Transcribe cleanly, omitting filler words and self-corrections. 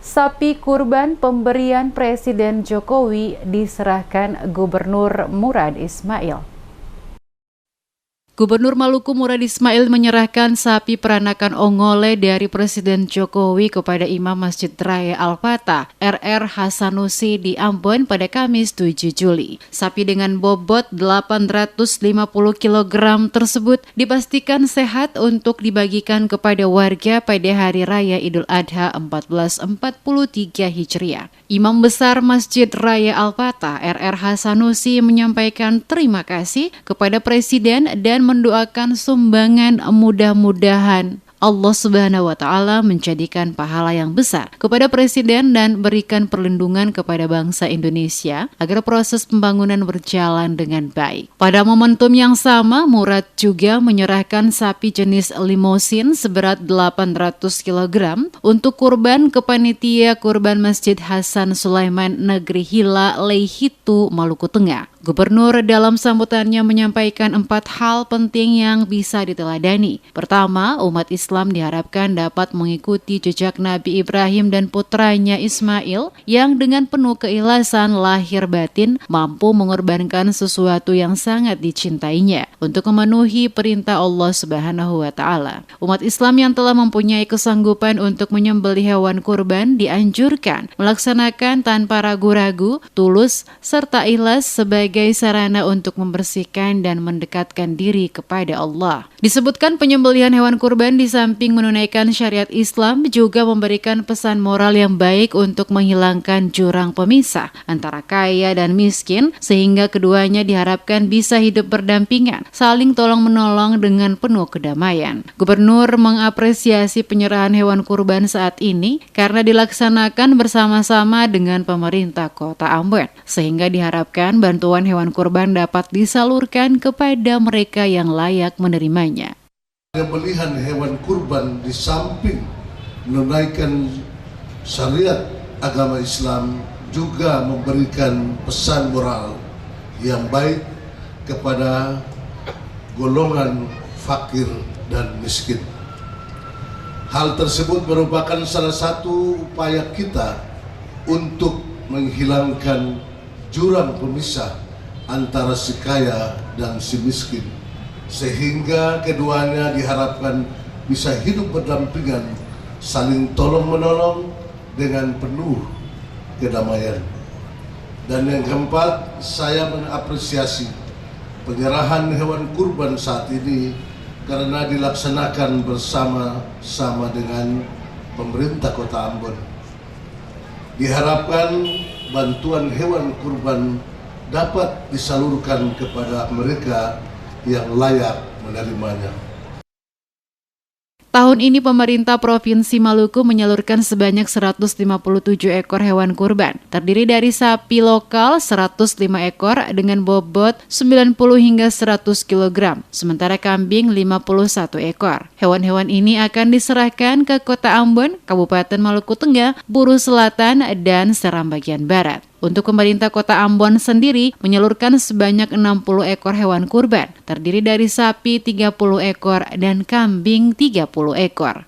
Sapi kurban pemberian Presiden Jokowi diserahkan Gubernur Murad Ismail. Gubernur Maluku Murad Ismail menyerahkan sapi peranakan ongole dari Presiden Jokowi kepada Imam Masjid Raya Al-Fatah RR Hasanusi di Ambon pada Kamis 7 Juli. Sapi dengan bobot 850 kg tersebut dipastikan sehat untuk dibagikan kepada warga pada Hari Raya Idul Adha 1443 Hijriah. Imam Besar Masjid Raya Al-Fatah RR Hasanusi menyampaikan terima kasih kepada Presiden dan mendoakan sumbangan mudah-mudahan Allah Subhanahu wa Ta'ala menjadikan pahala yang besar kepada Presiden dan berikan perlindungan kepada bangsa Indonesia agar proses pembangunan berjalan dengan baik. Pada momentum yang sama, Murad juga menyerahkan sapi jenis limosin seberat 800 kg untuk kurban ke panitia kurban Masjid Hasan Sulaiman Negeri Hila, Leihitu, Maluku Tengah. Gubernur dalam sambutannya menyampaikan 4 hal penting yang bisa diteladani. Pertama, umat Islam diharapkan dapat mengikuti jejak Nabi Ibrahim dan putranya Ismail yang dengan penuh keikhlasan lahir batin mampu mengorbankan sesuatu yang sangat dicintainya untuk memenuhi perintah Allah Subhanahu wa Ta'ala. Umat Islam yang telah mempunyai kesanggupan untuk menyembelih hewan kurban dianjurkan melaksanakan tanpa ragu-ragu, tulus, serta ikhlas sebagai sarana untuk membersihkan dan mendekatkan diri kepada Allah. Disebutkan penyembelihan hewan kurban di samping menunaikan syariat Islam juga memberikan pesan moral yang baik untuk menghilangkan jurang pemisah antara kaya dan miskin sehingga keduanya diharapkan bisa hidup berdampingan, saling tolong-menolong dengan penuh kedamaian. Gubernur mengapresiasi penyerahan hewan kurban saat ini karena dilaksanakan bersama-sama dengan pemerintah Kota Ambon sehingga diharapkan bantuan hewan kurban dapat disalurkan kepada mereka yang layak menerimanya. Penyembelihan hewan kurban di samping menunaikan syariat agama Islam juga memberikan pesan moral yang baik kepada golongan fakir dan miskin. Hal tersebut merupakan salah satu upaya kita untuk menghilangkan jurang pemisah antara si kaya dan si miskin, sehingga keduanya diharapkan bisa hidup berdampingan, saling tolong-menolong dengan penuh kedamaian. Dan yang keempat, saya mengapresiasi penyerahan hewan kurban saat ini karena dilaksanakan bersama-sama dengan pemerintah Kota Ambon. Diharapkan bantuan hewan kurban dapat disalurkan kepada mereka yang layak menerimanya. Tahun ini pemerintah Provinsi Maluku menyalurkan sebanyak 157 ekor hewan kurban, terdiri dari sapi lokal 105 ekor dengan bobot 90 hingga 100 kg, sementara kambing 51 ekor. Hewan-hewan ini akan diserahkan ke Kota Ambon, Kabupaten Maluku Tengah, Buru Selatan, dan Seram bagian Barat. Untuk pemerintah Kota Ambon sendiri menyalurkan sebanyak 60 ekor hewan kurban, terdiri dari sapi 30 ekor dan kambing 30 ekor.